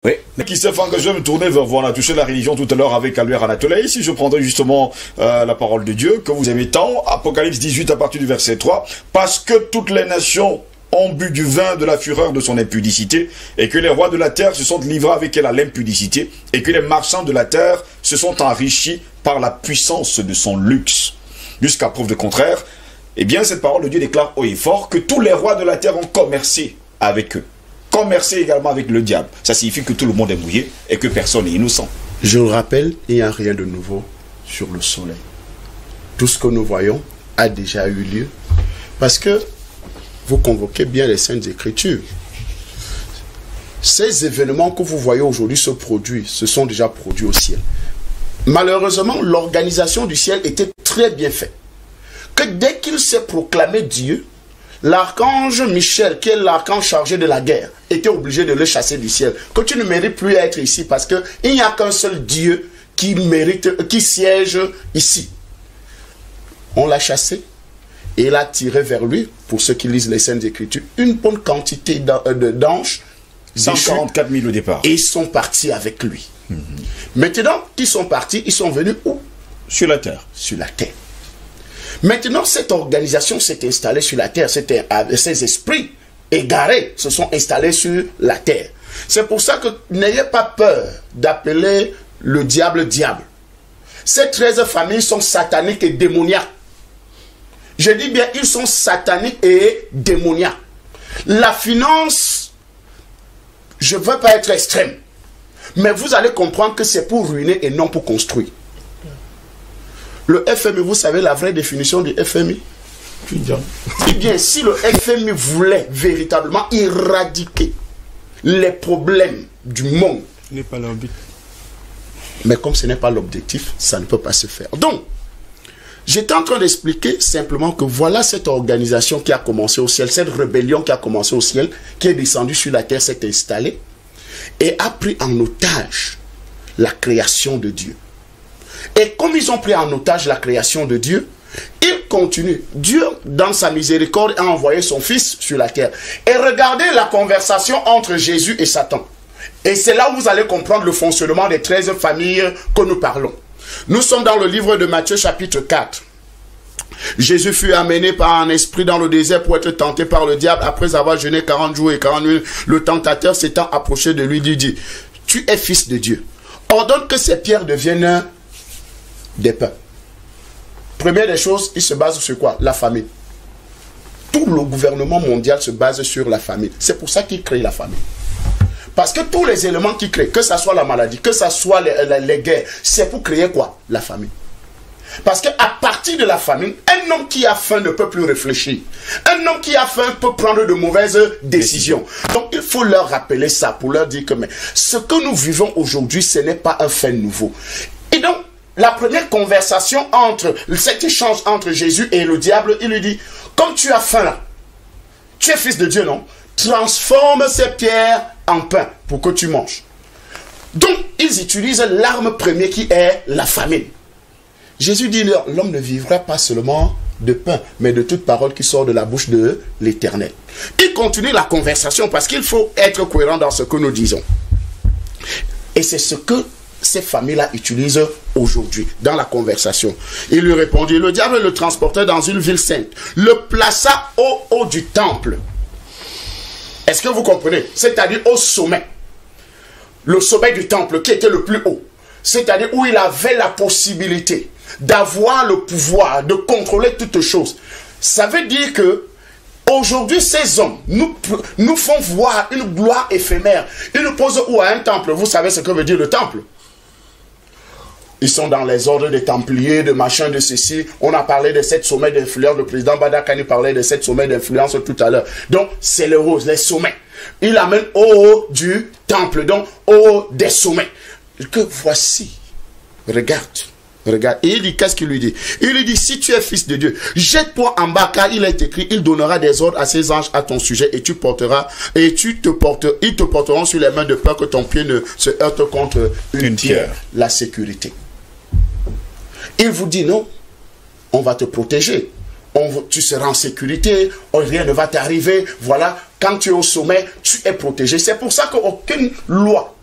Oui. Qui sait, que je vais me tourner vers vous. On a touché la religion tout à l'heure avec Albert Anatole. Ici, je prendrai justement la parole de Dieu que vous aimez tant. Apocalypse 18 à partir du verset 3. Parce que toutes les nations ont bu du vin de la fureur de son impudicité, et que les rois de la terre se sont livrés avec elle à l'impudicité, et que les marchands de la terre se sont enrichis par la puissance de son luxe. Jusqu'à preuve de contraire, eh bien, cette parole de Dieu déclare haut et fort que tous les rois de la terre ont commercé avec eux. Commercer également avec le diable. Ça signifie que tout le monde est mouillé et que personne n'est innocent. Je le rappelle, il n'y a rien de nouveau sur le soleil. Tout ce que nous voyons a déjà eu lieu. Parce que vous convoquez bien les Saintes Écritures. Ces événements que vous voyez aujourd'hui se produisent, se sont déjà produits au ciel. Malheureusement, l'organisation du ciel était très bien faite. Que dès qu'il s'est proclamé Dieu, l'archange Michel, qui est l'archange chargé de la guerre, était obligé de le chasser du ciel. Que tu ne mérites plus à être ici parce qu'il n'y a qu'un seul Dieu qui mérite, qui siège ici. On l'a chassé et il a tiré vers lui, pour ceux qui lisent les Saintes Écritures, une bonne quantité d'anges. 144 000 au départ. Et ils sont partis avec lui. Maintenant qu'ils sont partis, ils sont venus où? Sur la terre. Sur la terre. Maintenant, cette organisation s'est installée sur la terre. Ces esprits égarés se sont installés sur la terre. C'est pour ça que n'ayez pas peur d'appeler le diable diable. Ces 13 familles sont sataniques et démoniaques. Je dis bien, ils sont sataniques et démoniaques. La finance, je ne veux pas être extrême, mais vous allez comprendre que c'est pour ruiner et non pour construire. Le FMI, vous savez la vraie définition du FMI? Eh bien, si le FMI voulait véritablement éradiquer les problèmes du monde, ce n'est pas leur but. Mais comme ce n'est pas l'objectif, ça ne peut pas se faire. Donc, j'étais en train d'expliquer simplement que voilà cette organisation qui a commencé au ciel, cette rébellion qui a commencé au ciel, qui est descendue sur la terre, s'est installée et a pris en otage la création de Dieu. Et comme ils ont pris en otage la création de Dieu, ils continuent. Dieu, dans sa miséricorde, a envoyé son Fils sur la terre. Et regardez la conversation entre Jésus et Satan. Et c'est là où vous allez comprendre le fonctionnement des 13 familles que nous parlons. Nous sommes dans le livre de Matthieu chapitre 4. Jésus fut amené par un esprit dans le désert pour être tenté par le diable. Après avoir jeûné 40 jours et 40 nuits, le tentateur s'étant approché de lui, lui dit: tu es fils de Dieu. Ordonne que ces pierres deviennent des pains. Première des choses, il se base sur quoi? La famine. Tout le gouvernement mondial se base sur la famine. C'est pour ça qu'il crée la famine. Parce que tous les éléments qu'il crée, que ce soit la maladie, que ce soit les guerres, c'est pour créer quoi? La famine. Parce qu'à partir de la famine, un homme qui a faim ne peut plus réfléchir. Un homme qui a faim peut prendre de mauvaises décisions. Donc il faut leur rappeler ça pour leur dire que mais, ce que nous vivons aujourd'hui, ce n'est pas un fait nouveau. Et donc, la première conversation cet échange entre Jésus et le diable, il lui dit: comme tu as faim là, tu es fils de Dieu, non? Transforme ces pierres en pain pour que tu manges. Donc, ils utilisent l'arme première qui est la famine. Jésus dit: l'homme ne vivra pas seulement de pain, mais de toute parole qui sort de la bouche de l'Éternel. Il continue la conversation parce qu'il faut être cohérent dans ce que nous disons. Et c'est ce que ces familles-là utilisent aujourd'hui dans la conversation. Il lui répondit: le diable le transportait dans une ville sainte, le plaça au haut du temple. Est-ce que vous comprenez? C'est-à-dire au sommet. Le sommet du temple qui était le plus haut. C'est-à-dire où il avait la possibilité d'avoir le pouvoir de contrôler toutes choses. Ça veut dire que aujourd'hui, ces hommes nous font voir une gloire éphémère. Ils nous posent où à un temple? Vous savez ce que veut dire le temple? Ils sont dans les ordres des Templiers, de machin, de ceci. On a parlé de 7 sommets d'influence. Le président Badakani parlait de 7 sommets d'influence tout à l'heure. Donc, c'est le rose, les sommets. Il amène au haut du temple, donc au haut des sommets. Que voici, regarde. Et il dit, qu'est-ce qu'il lui dit? Il lui dit: si tu es fils de Dieu, jette-toi en bas, car il est écrit: il donnera des ordres à ses anges à ton sujet, et ils te porteront sur les mains de peur que ton pied ne se heurte contre une pierre. La sécurité. Il vous dit: non, on va te protéger. Tu seras en sécurité, rien ne va t'arriver. Voilà, quand tu es au sommet, tu es protégé. C'est pour ça qu'aucune loi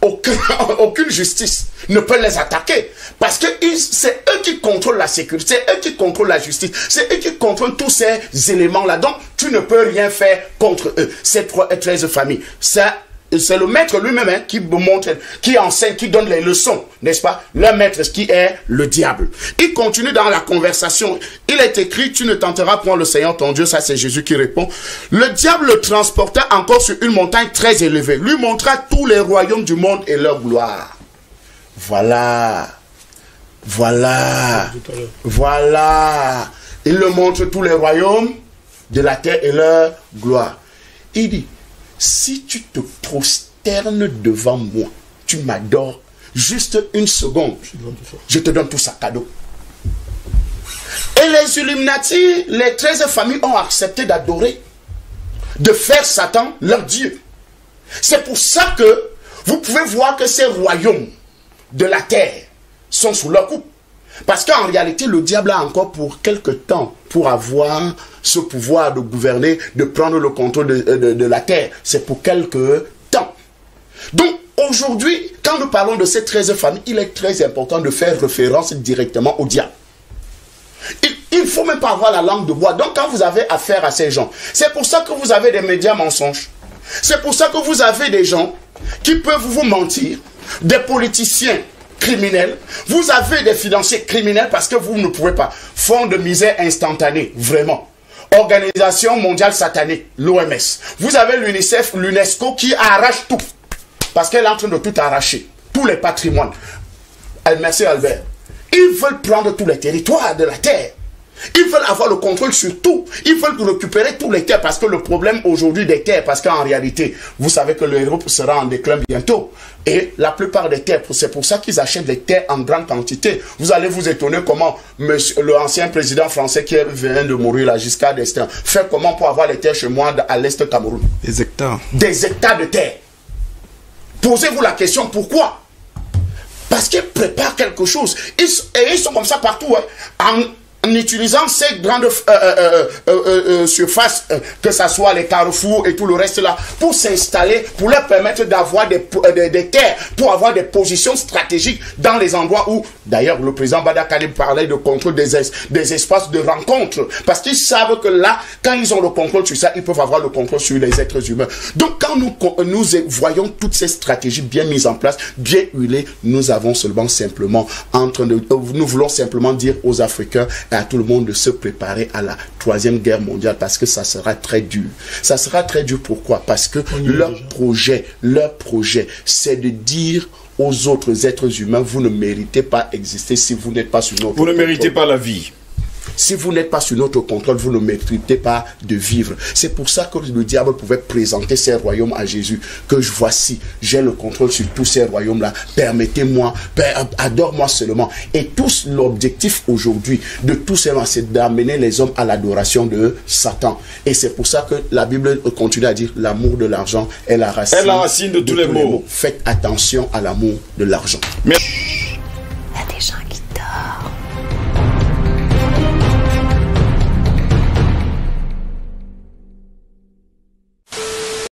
aucune justice ne peut les attaquer. Parce que c'est eux qui contrôlent la sécurité, c'est eux qui contrôlent la justice, c'est eux qui contrôlent tous ces éléments-là. Donc, tu ne peux rien faire contre eux. Ces 13 familles. Ça, c'est le maître lui-même hein, qui montre, qui enseigne, qui donne les leçons, n'est-ce pas? Le maître qui est le diable. Il continue dans la conversation. Il est écrit, tu ne tenteras point le Seigneur ton Dieu. Ça, c'est Jésus qui répond. Le diable le transporta encore sur une montagne très élevée. Lui montra tous les royaumes du monde et leur gloire. Voilà. Voilà. Voilà. Il le montre tous les royaumes de la terre et leur gloire. Il dit, si tu te prosternes devant moi, tu m'adores, juste une seconde, je te donne tout ça cadeau. Et les Illuminati, les 13 familles ont accepté d'adorer, de faire Satan leur Dieu. C'est pour ça que vous pouvez voir que ces royaumes de la terre sont sous leur coupe. Parce qu'en réalité, le diable a encore pour quelque temps pour avoir ce pouvoir de gouverner, de prendre le contrôle de la terre. C'est pour quelque temps. Donc, aujourd'hui, quand nous parlons de ces 13 familles, il est très important de faire référence directement au diable. Il ne faut même pas avoir la langue de bois. Donc, quand vous avez affaire à ces gens, c'est pour ça que vous avez des médias mensonges. C'est pour ça que vous avez des gens qui peuvent vous mentir, des politiciens criminels, vous avez des financiers criminels parce que vous ne pouvez pas. Fonds de misère instantané, vraiment. Organisation mondiale satanique, l'OMS. Vous avez l'UNICEF, l'UNESCO qui arrache tout. Parce qu'elle est en train de tout arracher. Tous les patrimoines. Merci Albert. Ils veulent prendre tous les territoires de la terre. Ils veulent avoir le contrôle sur tout. Ils veulent récupérer tous les terres parce que le problème aujourd'hui des terres, parce qu'en réalité, vous savez que l'Europe sera en déclin bientôt. Et la plupart des terres, c'est pour ça qu'ils achètent des terres en grande quantité. Vous allez vous étonner comment l'ancien président français qui vient de mourir là, Giscard d'Estaing, fait comment pour avoir les terres chez moi à l'est Cameroun. Des hectares. Des hectares de terre. Posez-vous la question, pourquoi? Parce qu'ils préparent quelque chose. Et ils sont comme ça partout. Hein, en utilisant ces grandes surfaces, que ce soit les carrefours et tout le reste là, pour s'installer, pour leur permettre d'avoir des terres, pour avoir des positions stratégiques dans les endroits où, d'ailleurs, le président Badakani parlait de contrôle des espaces de rencontre, parce qu'ils savent que là, quand ils ont le contrôle sur ça, ils peuvent avoir le contrôle sur les êtres humains. Donc, quand nous voyons toutes ces stratégies bien mises en place, bien huilées, nous avons seulement simplement nous voulons simplement dire aux Africains et à tout le monde de se préparer à la 3e guerre mondiale parce que ça sera très dur. Ça sera très dur, pourquoi? Parce que leur projet, c'est de dire aux autres êtres humains, vous ne méritez pas exister si vous n'êtes pas sur notre contrôle. Vous ne méritez pas la vie. Si vous n'êtes pas sous notre contrôle, vous ne méritez pas de vivre. C'est pour ça que le diable pouvait présenter ces royaumes à Jésus. Que voici, j'ai le contrôle sur tous ces royaumes-là. Permettez-moi, adore-moi seulement. Et tous l'objectif aujourd'hui de tout cela, c'est d'amener les hommes à l'adoration de Satan. Et c'est pour ça que la Bible continue à dire l'amour de l'argent est la racine, de tous les maux. Faites attention à l'amour de l'argent. Merci.